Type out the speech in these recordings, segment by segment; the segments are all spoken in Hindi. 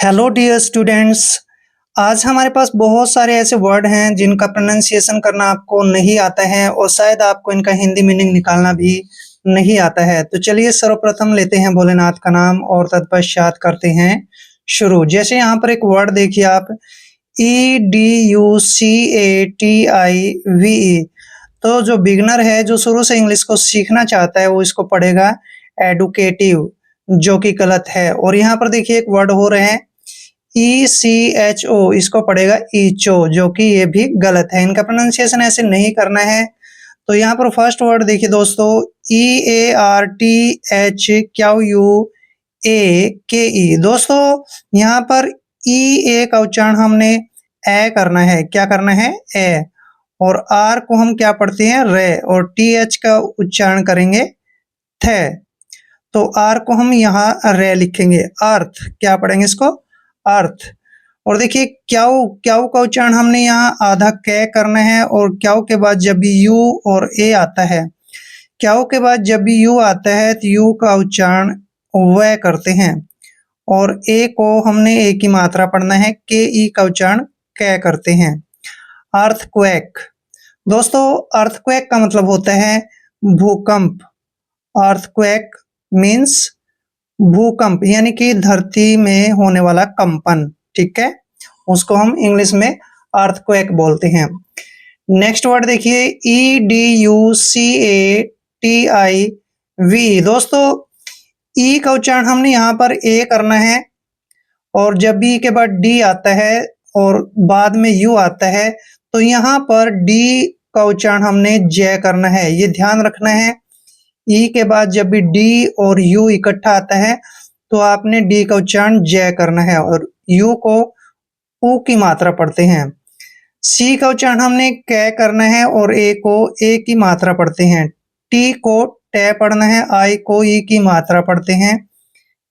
Hello dear students. आज हमारे पास बहुत सारे ऐसे वर्ड हैं जिनका प्रोनाउंसिएशन करना आपको नहीं आता है और शायद आपको इनका हिंदी मीनिंग निकालना भी नहीं आता है। तो चलिए सर्वप्रथम लेते हैं भोलेनाथ का नाम और तत्पश्चात करते हैं शुरू। जैसे यहाँ पर एक वर्ड देखिए आप, EDUCATIVE। तो जो बिगनर है, जो शुरू से इंग्लिश को सीखना चाहता है, वो इसको पढ़ेगा एडुकेटिव, जो कि गलत है। और यहाँ पर देखिए एक वर्ड हो रहे हैं ECHO, इसको पढ़ेगा ईचो, जो कि ये भी गलत है। इनका प्रोनाउंसिएशन ऐसे नहीं करना है। तो यहाँ पर फर्स्ट वर्ड देखिए दोस्तों, EARTHQUAKE। दोस्तों यहाँ पर ए का उच्चारण हमने ए करना है। क्या करना है? ए। और आर को हम क्या पढ़ते हैं? रे। और TH का उच्चारण करेंगे थे। तो आर को हम यहाँ रे लिखेंगे। अर्थ, क्या पढ़ेंगे इसको? अर्थ। और देखिए क्याऊ, क्याऊ का उच्चारण हमने यहाँ आधा कै करना है। और क्याऊ के बाद जब भी यू और ए आता है, क्याऊ के बाद जब भी यू आता है तो यू का उच्चारण वह करते हैं। और ए को हमने ए की मात्रा पढ़ना है, के ई का उच्चारण कै करते हैं। अर्थक्वेक। दोस्तों अर्थक्वेक का मतलब होता है भूकंप। अर्थक्वेक मीन्स भूकंप, यानी कि धरती में होने वाला कंपन। ठीक है, उसको हम इंग्लिश में अर्थक्वेक बोलते हैं। नेक्स्ट वर्ड देखिए, EDUCATIV। दोस्तों ई का उच्चारण हमने यहाँ पर ए करना है। और जब बी के बाद डी आता है और बाद में यू आता है, तो यहाँ पर डी का उच्चारण हमने जय करना है। ये ध्यान रखना है। ई के बाद जब भी डी और यू इकट्ठा आता है तो आपने डी का उच्चारण जय करना है और यू को ऊ की मात्रा पढ़ते हैं। सी का उच्चारण हमने कै करना है और ए को ए की मात्रा पढ़ते हैं। टी को टे पढ़ना है, आई को ई की मात्रा पढ़ते हैं।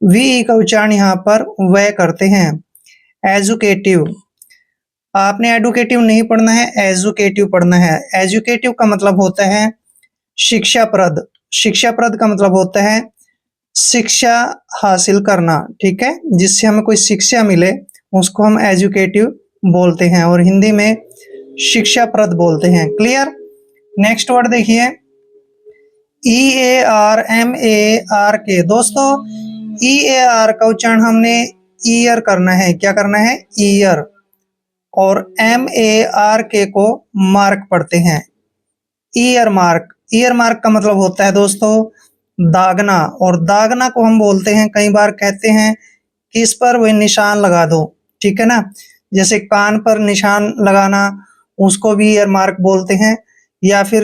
वी का उच्चारण यहाँ पर वह करते हैं। एजुकेटिव, आपने एडुकेटिव नहीं पढ़ना है, एजुकेटिव पढ़ना है। एजुकेटिव का मतलब होता है शिक्षाप्रद। शिक्षाप्रद का मतलब होता है शिक्षा हासिल करना। ठीक है, जिससे हमें कोई शिक्षा मिले उसको हम एजुकेटिव बोलते हैं और हिंदी में शिक्षाप्रद बोलते हैं। क्लियर? नेक्स्ट वर्ड देखिए, EARMARK। दोस्तों EAR का उच्चारण हमने ईयर करना है। क्या करना है? ईयर। और MARK को मार्क पढ़ते हैं। Year mark. ईयर मार्क का मतलब होता है दोस्तों दागना। और दागना को हम बोलते हैं, कई बार कहते हैं कि इस पर वही निशान लगा दो। ठीक है ना, जैसे कान पर निशान लगाना, उसको भी ईयर मार्क बोलते हैं। या फिर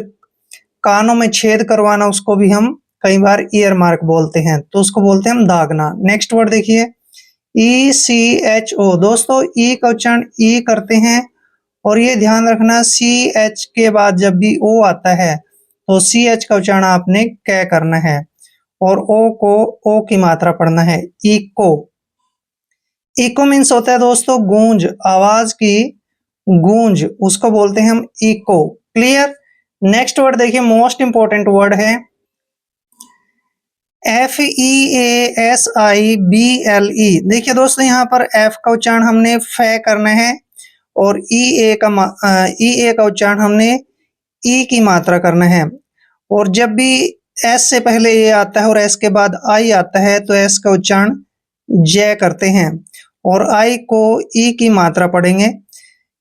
कानों में छेद करवाना, उसको भी हम कई बार ईयर मार्क बोलते हैं। तो उसको बोलते हैं हम दागना। नेक्स्ट वर्ड देखिए, ECHO। दोस्तों ई का उच्चारण ई करते हैं और ये ध्यान रखना, CH के बाद जब भी O आता है तो CH का उच्चारण आपने कै करना है और O को O की मात्रा पढ़ना है। इको। इको मीन्स होता है दोस्तों गूंज, आवाज की गूंज, उसको बोलते हैं हम इको। क्लियर? नेक्स्ट वर्ड देखिए, मोस्ट इंपोर्टेंट वर्ड है FEASIBLE। देखिए दोस्तों यहाँ पर F का उच्चारण हमने फै करना है और EA का उच्चारण हमने ई की मात्रा करना है। और जब भी S से पहले ए आता है और S के बाद आई आता है तो S का उच्चारण जय करते हैं और आई को ई की मात्रा पढ़ेंगे।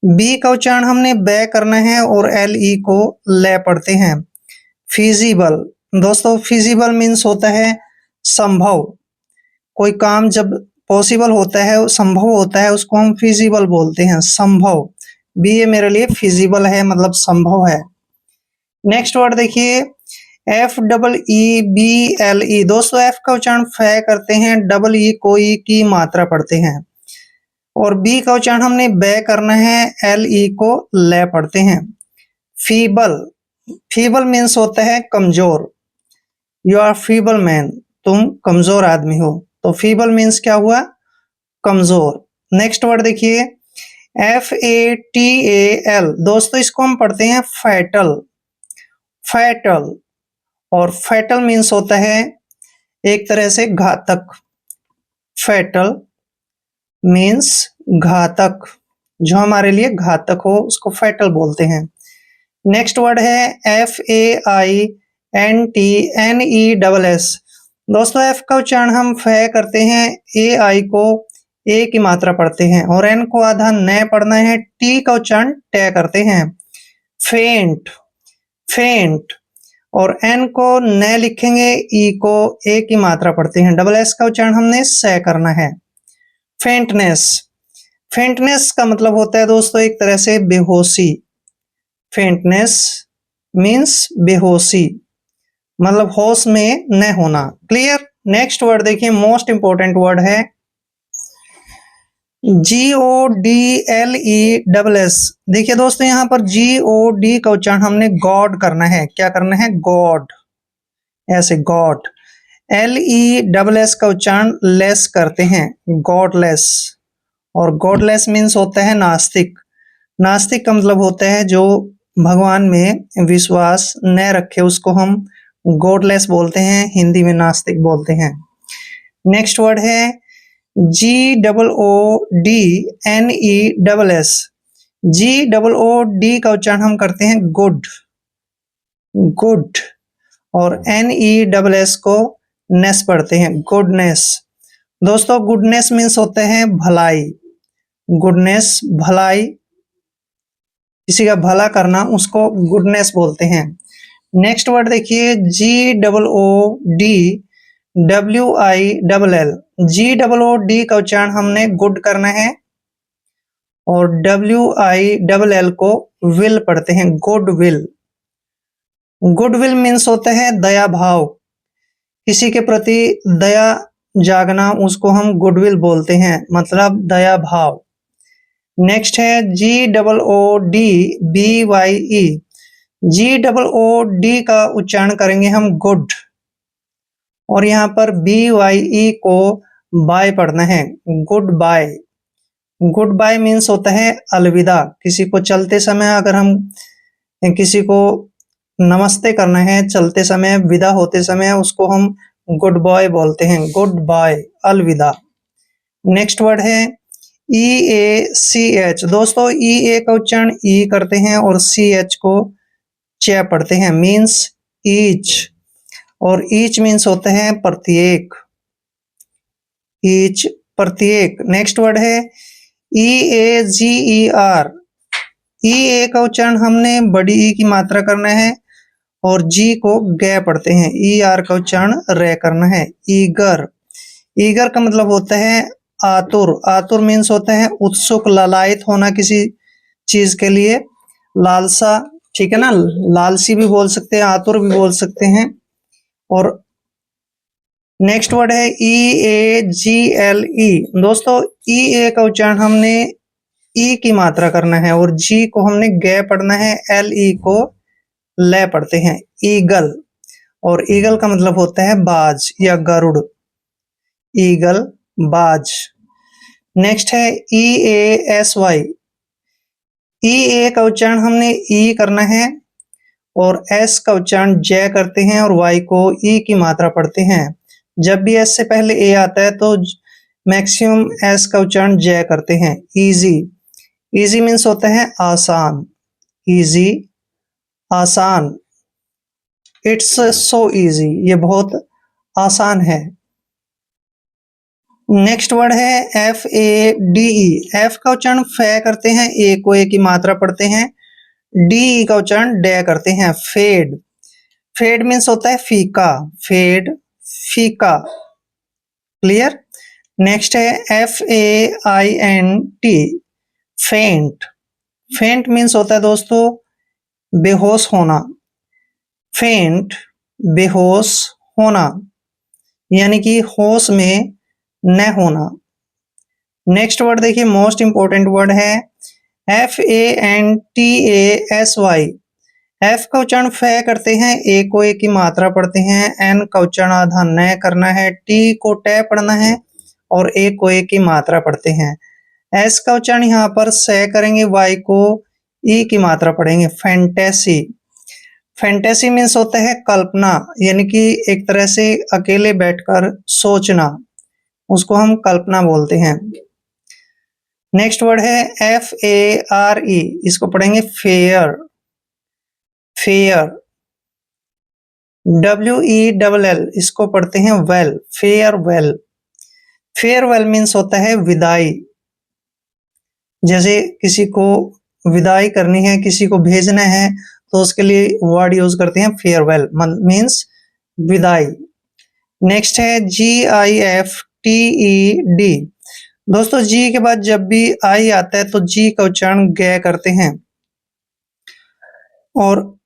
बी का उच्चारण हमने बै करना है और LE को ले पढ़ते हैं। फिजिबल। दोस्तों फिजिबल मीन्स होता है संभव। कोई काम जब पॉसिबल होता है, संभव होता है, उसको हम फिजिबल बोलते हैं, संभव। भी ये मेरे लिए फिजिबल है, मतलब संभव है। नेक्स्ट वर्ड देखिए, FEEBLE। दोस्तों F का उच्चारण फै करते हैं, E को ई की मात्रा पढ़ते हैं। और बी का उच्चारण हमने बै करना है, LE को ले पढ़ते हैं। फीबल। फीबल मीन्स होता है कमजोर। यू आर फीबल मैन, तुम कमजोर आदमी हो। तो फीबल मीन्स क्या हुआ? कमजोर। नेक्स्ट वर्ड देखिए, FATAL। दोस्तों इसको हम पढ़ते हैं फैटल। फैटल। और फैटल मीन्स होता है एक तरह से घातक। फैटल। मीन्स घातक, जो हमारे लिए घातक हो उसको फैटल बोलते हैं। नेक्स्ट वर्ड है FAINTNESS। दोस्तों एफ का उच्चारण हम फे करते हैं, AI को ए की मात्रा पढ़ते हैं और एन को आधा न पढ़ना है, टी का उच्चारण टे करते हैं। फेंट, फेंट, और एन को न लिखेंगे, ई को ए की मात्रा पढ़ते हैं। डबल एस का उच्चारण हमने से करना है। फेंटनेस, फेंटनेस का मतलब होता है दोस्तों एक तरह से बेहोशी। फेंटनेस मीन्स बेहोशी, मतलब होश में न होना। क्लियर। नेक्स्ट वर्ड देखिए, मोस्ट इंपोर्टेंट वर्ड है GODLESS। देखिए दोस्तों यहाँ पर GOD का उच्चारण हमने गॉड करना है। क्या करना है? गॉड, ऐसे गॉड। LESS का उच्चारण लेस करते हैं, गॉडलेस। और गॉडलेस मीन्स होता है नास्तिक। नास्तिक का मतलब होता है जो भगवान में विश्वास न रखे, उसको हम गॉडलेस बोलते हैं, हिंदी में नास्तिक बोलते हैं। नेक्स्ट वर्ड है GOODNESS। GOOD का उच्चारण हम करते हैं गुड, गुड, और NESS को नेस पढ़ते हैं, गुडनेस। दोस्तों गुडनेस मीन्स होते हैं भलाई, गुडनेस भलाई, किसी का भला करना, उसको गुडनेस बोलते हैं। नेक्स्ट वर्ड देखिए GOODWILL। GOOD का उच्चारण हमने गुड करना है और WILL को विल पढ़ते हैं, good will. Good will means होता है दया भाव, किसी के प्रति दया जागना, उसको हम गुडविल बोलते हैं, मतलब दया भाव। नेक्स्ट है GOODBYE। GOOD का उच्चारण करेंगे हम गुड, और यहाँ पर BYE को बाय पढ़ना है, good bye. Good bye means होता है अलविदा, किसी को चलते समय अगर हम किसी को नमस्ते करना है चलते समय, विदा होते समय, उसको हम गुड बॉय बोलते हैं, गुड बाय, अलविदा। नेक्स्ट वर्ड है EACH। दोस्तों EA का उच्चारण ई करते हैं और CH को च पढ़ते हैं, मीन्स ईच, और ईच मीन्स होते हैं प्रत्येक, ईच, प्रत्येक। नेक्स्ट वर्ड है EAGER। EA का उच्चारण हमने बड़ी ई की मात्रा करना है और जी को गे पढ़ते हैं, ER का उच्चारण रे करना है, ईगर। ईगर का मतलब होता है आतुर। आतुर मीन्स होता है उत्सुक, ललायत होना किसी चीज के लिए, लालसा, ठीक है ना, लालसी भी बोल सकते हैं, आतुर भी बोल सकते हैं। और नेक्स्ट वर्ड है EAGLE। दोस्तों EA का उच्चारण हमने ई की मात्रा करना है और जी को हमने गे पढ़ना है, LE को ले पढ़ते हैं, ईगल। और ईगल का मतलब होता है बाज या गरुड़, ईगल, बाज। नेक्स्ट है EASY। EA का उच्चारण हमने ई करना है और एस का उच्चारण जय करते हैं और वाई को ई की मात्रा पढ़ते हैं। जब भी एस से पहले ए आता है तो मैक्सिमम एस का उच्चारण जय करते हैं। इजी, इजी मीन्स होता है आसान, इजी, आसान। इट्स सो इजी, ये बहुत आसान है। नेक्स्ट वर्ड है FADE। एफ का उच्चारण फे करते हैं, ए को ए की मात्रा पढ़ते हैं, डी का उच्चारण डे करते हैं, फेड। फेड मीन्स होता है फीका, फेड, फीका। क्लियर। नेक्स्ट है FAINT, फेंट। फेंट मीन्स होता है दोस्तों बेहोश होना, फेंट, बेहोश होना, यानी कि होश में न होना। नेक्स्ट वर्ड देखिए, मोस्ट इंपोर्टेंट वर्ड है FANTASY। एफ का उच्चारण फे करते हैं, ए को ए की मात्रा पढ़ते हैं, एन का उच्चारण आधा न करना है, टी को टे पढ़ना है और ए को ए की मात्रा पढ़ते हैं। एस का उच्चारण यहाँ पर से करेंगे, वाई को ई की मात्रा पढ़ेंगे, फैंटेसी। फैंटेसी मीन्स होता है कल्पना, यानी कि एक तरह से अकेले बैठकर सोचना, उसको हम कल्पना बोलते हैं। नेक्स्ट वर्ड है FARE, इसको पढ़ेंगे फेयर, फेयर। WELL, इसको पढ़ते हैं वेल, फेयरवेल। फेयरवेल मीन्स होता है विदाई, जैसे किसी को विदाई करनी है, किसी को भेजना है, तो उसके लिए वर्ड यूज करते हैं फेयरवेल, मीन्स विदाई। नेक्स्ट है GIFTED। दोस्तों जी के बाद जब भी आई आता है तो जी का उच्चारण ग करते हैं, और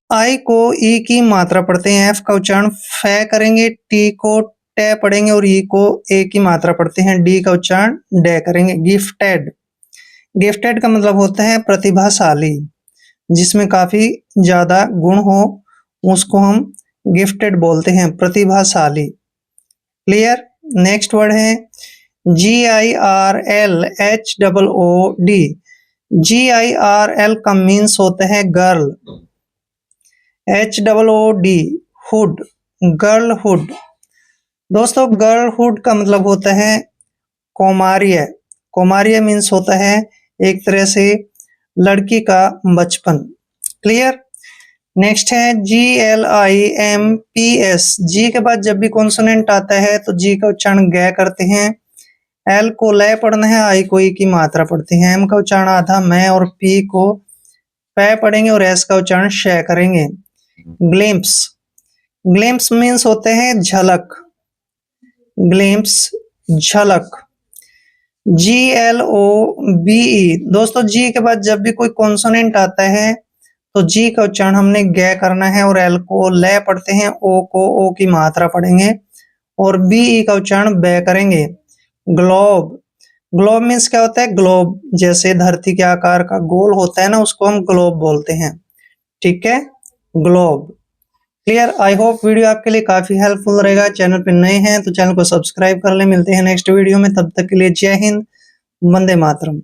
आई को ई की मात्रा पढ़ते हैं, एफ का उच्चारण फै करेंगे, टी को टे पढ़ेंगे और ई को ए की मात्रा पढ़ते हैं, डी का उच्चारण डे करेंगे। गिफ्टेड, गिफ्टेड का मतलब होता है प्रतिभाशाली, जिसमें काफी ज्यादा गुण हो उसको हम गिफ्टेड बोलते हैं, प्रतिभाशाली। क्लियर। नेक्स्ट वर्ड है GIRLHOOD। GIRL का मीन्स होता है गर्ल, HOOD हुड, गर्लहुड। दोस्तों गर्लहुड का मतलब होता है कौमार्य, कौमार्य मीन्स होता है एक तरह से लड़की का बचपन। क्लियर। नेक्स्ट है GLIMPS। जी के बाद जब भी कॉन्सोनेंट आता है तो जी का उच्चारण ग करते हैं, एल को लय पढ़ना है, आई को ई की मात्रा पढ़ते हैं, एम का उच्चारण आधा मैं और पी को पै पढ़ेंगे और एस का उच्चारण श करेंगे। ग्लिम्प्स, ग्लिम्प्स मीन्स होते हैं झलक, ग्लिम्प्स झलक। GLOBE। दोस्तों जी के बाद जब भी कोई कॉन्सोनेंट आता है तो जी का उच्चारण हमने ग करना है और एल को लय पढ़ते हैं, ओ को ओ की मात्रा पढ़ेंगे और BE का उच्चारण ब करेंगे। ग्लोब, ग्लोब मीन्स क्या होता है, ग्लोब जैसे धरती के आकार का गोल होता है ना, उसको हम ग्लोब बोलते हैं। ठीक है, globe. Clear. I hope video आपके लिए काफी हेल्पफुल रहेगा। चैनल पे नए हैं तो चैनल को सब्सक्राइब कर ले। मिलते हैं नेक्स्ट वीडियो में, तब तक के लिए जय हिंद, वंदे मातरम।